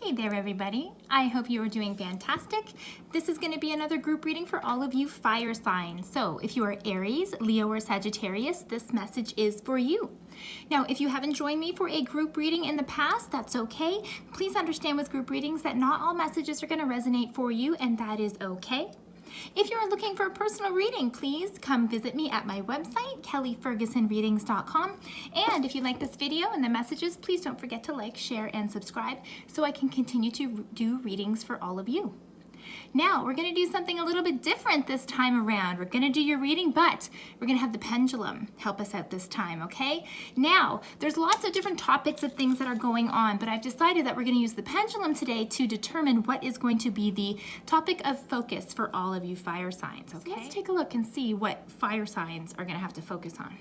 Hey there everybody, I hope you are doing fantastic. This is going to be another group reading for all of you fire signs. So if you are Aries, Leo, or Sagittarius, this message is for you. Now, if you haven't joined me for a group reading in the past, that's okay. Please understand with group readings that not all messages are going to resonate for you, and that is okay. If you are looking for a personal reading, please come visit me at my website, kellyfergusonreadings.com. And if you like this video and the messages, please don't forget to like, share, and subscribe so I can continue to do readings for all of you. Now, we're going to do something a little bit different this time around. We're going to do your reading, but we're going to have the pendulum help us out this time, okay? Now, there's lots of different topics of things that are going on, but I've decided that we're going to use the pendulum today to determine what is going to be the topic of focus for all of you fire signs, okay? So let's take a look and see what fire signs are going to have to focus on.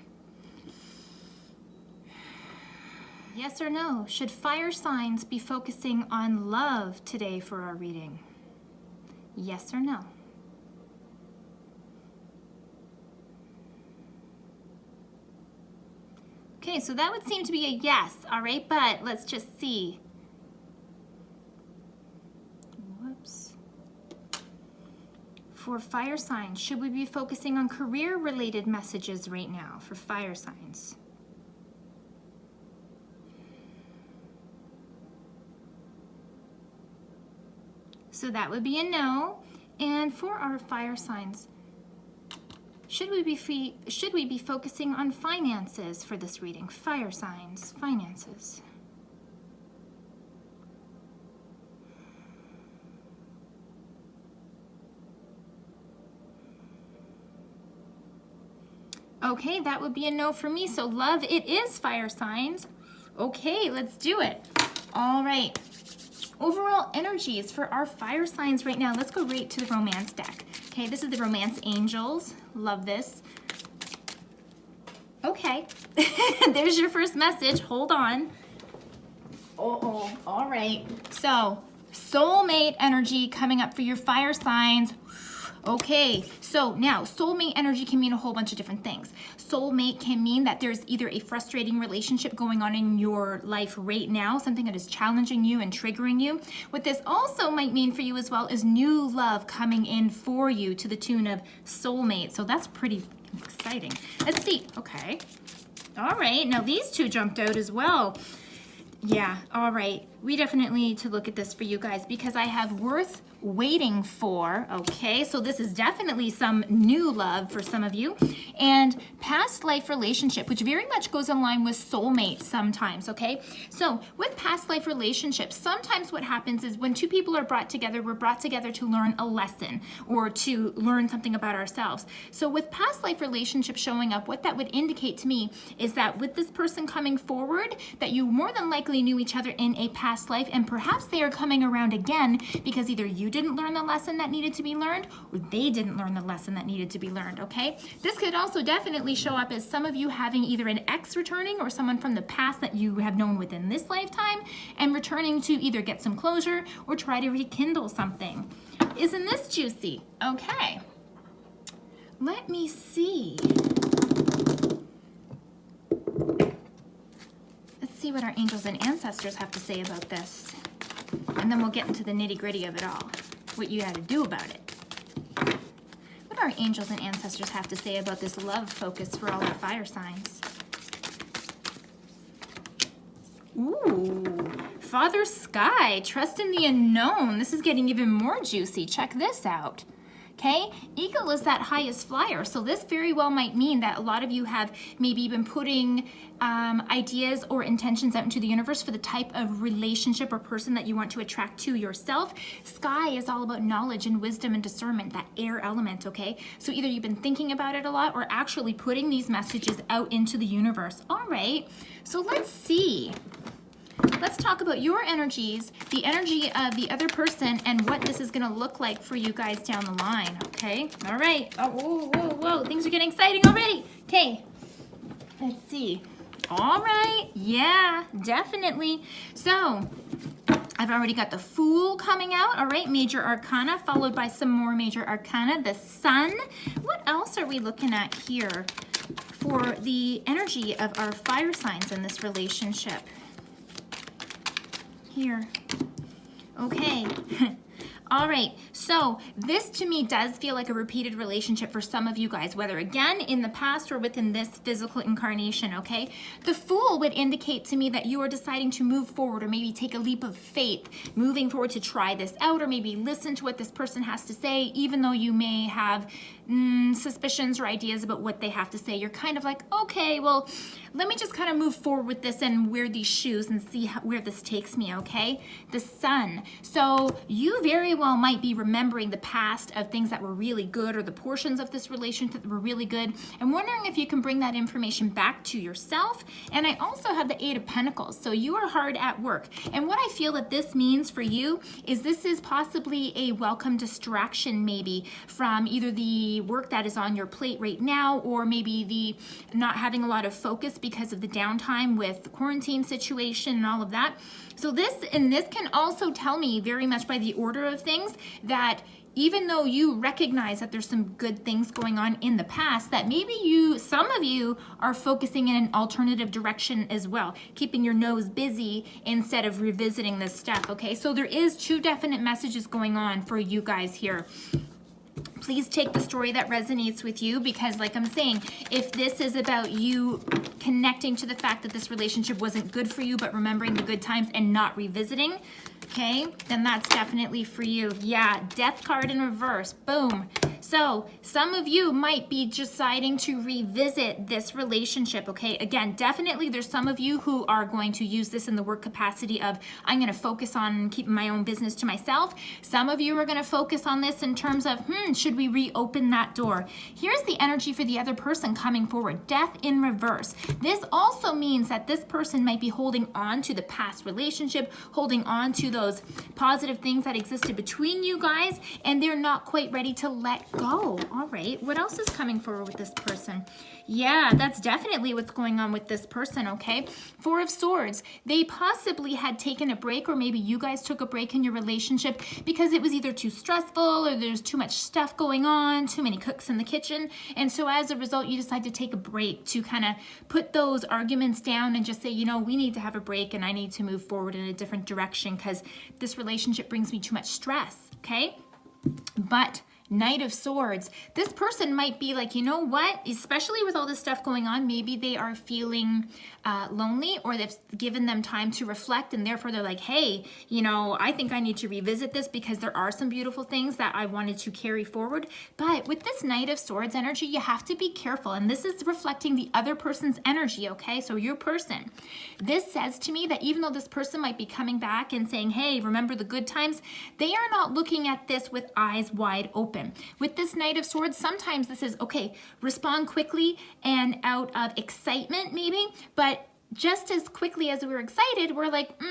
Yes or no? Should fire signs be focusing on love today for our reading? Yes or no? Okay, so that would seem to be a yes, all right, but let's just see. Whoops. For fire signs, should we be focusing on career-related messages right now for fire signs? So that would be a no. And for our fire signs, should we be focusing on finances for this reading? Fire signs, finances. Okay, that would be a no for me. So love, it is fire signs. Okay, let's do it. All right. Overall energies for our fire signs right now. Let's go right to the romance deck. Okay, this is the romance angels. Love this. Okay, there's your first message. Hold on. All right. So, soulmate energy coming up for your fire signs. Okay, so now soulmate energy can mean a whole bunch of different things. Soulmate can mean that there's either a frustrating relationship going on in your life right now, something that is challenging you and triggering you. What this also might mean for you as well is new love coming in for you to the tune of soulmate. So that's pretty exciting. Let's see. Okay. All right. Now these two jumped out as well. Yeah. All right. We definitely need to look at this for you guys because I have worth waiting for. Okay, so this is definitely some new love for some of you, and past life relationship, which very much goes in line with soulmate sometimes. Okay, so with past life relationships, sometimes what happens is when two people are brought together, we're brought together to learn a lesson or to learn something about ourselves. So with past life relationship showing up, what that would indicate to me is that with this person coming forward, that you more than likely knew each other in a past life, and perhaps they are coming around again because either you didn't learn the lesson that needed to be learned or they didn't learn the lesson that needed to be learned. Okay, this could also definitely show up as some of you having either an ex returning or someone from the past that you have known within this lifetime and returning to either get some closure or try to rekindle something. Isn't this juicy? Okay, let me see. Let's see what our angels and ancestors have to say about this, and then we'll get into the nitty-gritty of it all. What you got to do about it. What do our angels and ancestors have to say about this love focus for all our fire signs? Ooh, Father Sky, trust in the unknown. This is getting even more juicy. Check this out. Okay, Eagle is that highest flyer, so this very well might mean that a lot of you have maybe been putting ideas or intentions out into the universe for the type of relationship or person that you want to attract to yourself. Sky is all about knowledge and wisdom and discernment, that air element, okay? So either you've been thinking about it a lot or actually putting these messages out into the universe. All right, so let's see. Let's talk about your energies, the energy of the other person, and what this is going to look like for you guys down the line, okay? All right. Oh, whoa, whoa, whoa. Things are getting exciting already. Okay. Let's see. All right. Yeah, definitely. So, I've already got the Fool coming out, all right? Major Arcana, followed by some more Major Arcana. The Sun. What else are we looking at here for the energy of our fire signs in this relationship? Here. Okay. All right, so this to me does feel like a repeated relationship for some of you guys, whether again in the past or within this physical incarnation, okay? The Fool would indicate to me that you are deciding to move forward or maybe take a leap of faith, moving forward to try this out or maybe listen to what this person has to say, even though you may have suspicions or ideas about what they have to say. You're kind of like, okay, well, let me just kind of move forward with this and wear these shoes and see where this takes me, okay? The Sun. So you very well might be remembering the past of things that were really good or the portions of this relationship that were really good. I'm wondering if you can bring that information back to yourself. And I also have the Eight of Pentacles. So you are hard at work. And what I feel that this means for you is this is possibly a welcome distraction maybe from either the work that is on your plate right now or maybe the not having a lot of focus because of the downtime with the quarantine situation and all of that. So this can also tell me very much by the order of things that even though you recognize that there's some good things going on in the past, that maybe some of you are focusing in an alternative direction as well, keeping your nose busy instead of revisiting this stuff, okay? So there is two definite messages going on for you guys here. Please take the story that resonates with you because like I'm saying, if this is about you connecting to the fact that this relationship wasn't good for you, but remembering the good times and not revisiting, okay, then that's definitely for you. Yeah, Death card in reverse, boom. So some of you might be deciding to revisit this relationship, okay? Again, definitely there's some of you who are going to use this in the work capacity of, I'm gonna focus on keeping my own business to myself. Some of you are gonna focus on this in terms of, should we reopen that door? Here's the energy for the other person coming forward, Death in reverse. This also means that this person might be holding on to the past relationship, holding on to those positive things that existed between you guys, and they're not quite ready to let go. All right, what else is coming forward with this person? Yeah, that's definitely what's going on with this person, okay? Four of Swords. They possibly had taken a break, or maybe you guys took a break in your relationship because it was either too stressful or there's too much stuff going on, too many cooks in the kitchen. And so as a result, you decide to take a break to kind of put those arguments down and just say, you know, we need to have a break and I need to move forward in a different direction because this relationship brings me too much stress, okay? But Knight of Swords, this person might be like, you know what, especially with all this stuff going on, maybe they are feeling lonely, or they've given them time to reflect, and therefore they're like, hey, you know, I think I need to revisit this because there are some beautiful things that I wanted to carry forward. But with this Knight of Swords energy, you have to be careful, and this is reflecting the other person's energy, okay? So your person. This says to me that even though this person might be coming back and saying, hey, remember the good times, they are not looking at this with eyes wide open. With this Knight of Swords, sometimes this is, okay, respond quickly and out of excitement maybe, but just as quickly as we're excited, we're like,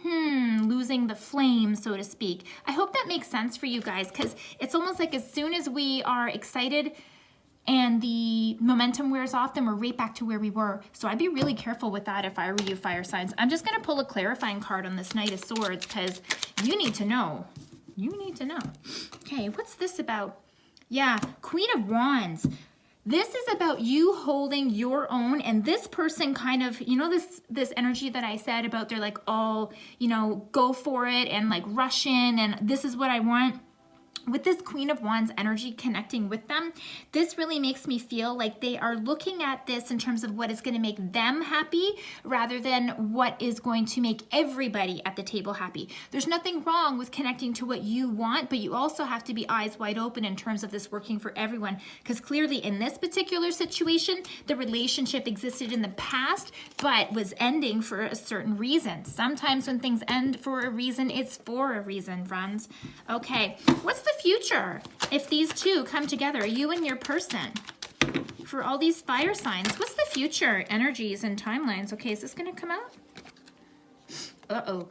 losing the flame, so to speak. I hope that makes sense for you guys, because it's almost like as soon as we are excited and the momentum wears off, then we're right back to where we were. So I'd be really careful with that if I were you, fire signs. I'm just going to pull a clarifying card on this Knight of Swords because you need to know. You need to know. Okay, what's this about? Yeah, Queen of Wands. This is about you holding your own, and this person kind of, you know, this energy that I said about they're like, oh, you know, go for it and like rush in and this is what I want. With this Queen of Wands energy connecting with them, this really makes me feel like they are looking at this in terms of what is going to make them happy rather than what is going to make everybody at the table happy. There's nothing wrong with connecting to what you want, but you also have to be eyes wide open in terms of this working for everyone, because clearly in this particular situation, the relationship existed in the past, but was ending for a certain reason. Sometimes when things end for a reason, it's for a reason, friends. Okay, what's the future if these two come together, you and your person? For all these fire signs, what's the future energies and timelines? Okay, is this going to come out? Uh-oh.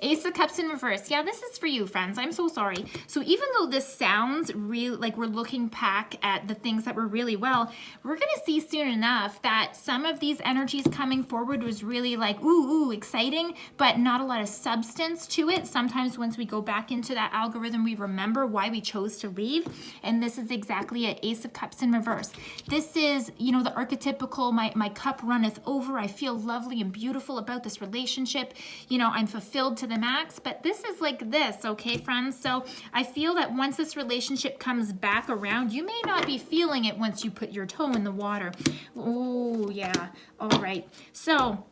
Ace of Cups in reverse. Yeah, this is for you, friends. I'm so sorry. So even though this sounds real, like we're looking back at the things that were really well, we're going to see soon enough that some of these energies coming forward was really like, ooh, exciting, but not a lot of substance to it. Sometimes once we go back into that algorithm, we remember why we chose to leave. And this is exactly it. Ace of Cups in reverse. This is, you know, the archetypical, my cup runneth over. I feel lovely and beautiful about this relationship. you know, I'm fulfilled to the max, but this is like this, okay, friends? So I feel that once this relationship comes back around, you may not be feeling it once you put your toe in the water. Oh, yeah. All right. So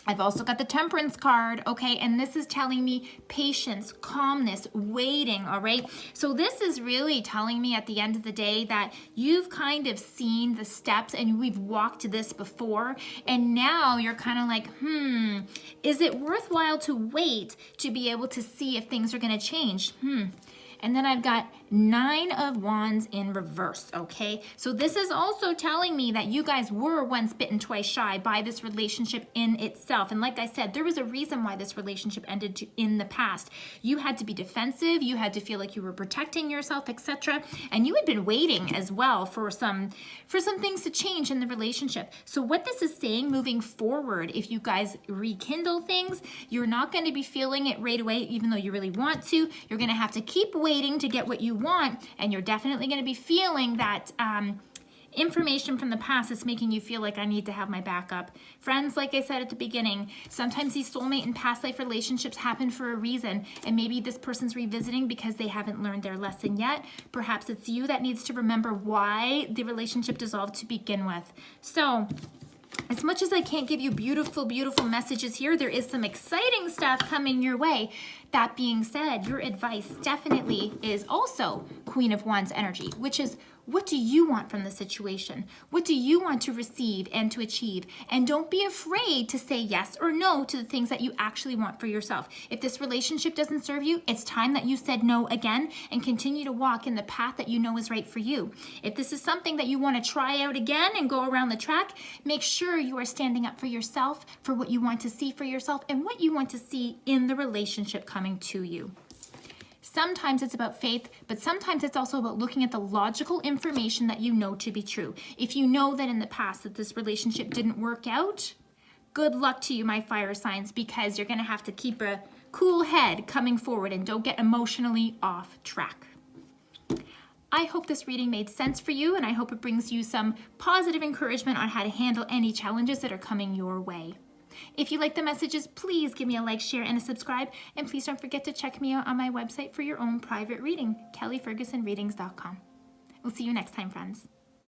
I've also got the Temperance card, okay? And this is telling me patience, calmness, waiting, all right? So this is really telling me at the end of the day that you've kind of seen the steps and we've walked this before, and now you're kind of like, is it worthwhile to wait to be able to see if things are going to change? And then I've got 9 of Wands in reverse, okay? So this is also telling me that you guys were once bitten, twice shy by this relationship in itself. And like I said, there was a reason why this relationship ended in the past. You had to be defensive, you had to feel like you were protecting yourself, etc. And you had been waiting as well for some things to change in the relationship. So what this is saying moving forward, if you guys rekindle things, you're not going to be feeling it right away, even though you really want to. You're going to have to keep waiting to get what you want, and you're definitely going to be feeling that information from the past is making you feel like I need to have my backup. Friends, like I said at the beginning, sometimes these soulmate and past life relationships happen for a reason, and maybe this person's revisiting because they haven't learned their lesson yet. Perhaps it's you that needs to remember why the relationship dissolved to begin with. So as much as I can't give you beautiful, beautiful messages here, there is some exciting stuff coming your way. That being said, your advice definitely is also Queen of Wands energy, which is, what do you want from the situation? What do you want to receive and to achieve? And don't be afraid to say yes or no to the things that you actually want for yourself. If this relationship doesn't serve you, it's time that you said no again and continue to walk in the path that you know is right for you. If this is something that you want to try out again and go around the track, make sure you are standing up for yourself, for what you want to see for yourself and what you want to see in the relationship coming to you. Sometimes it's about faith, but sometimes it's also about looking at the logical information that you know to be true. If you know that in the past that this relationship didn't work out, good luck to you, my fire signs, because you're going to have to keep a cool head coming forward and don't get emotionally off track. I hope this reading made sense for you, and I hope it brings you some positive encouragement on how to handle any challenges that are coming your way. If you like the messages, please give me a like, share, and a subscribe. And please don't forget to check me out on my website for your own private reading, kellyfergusonreadings.com. We'll see you next time, friends.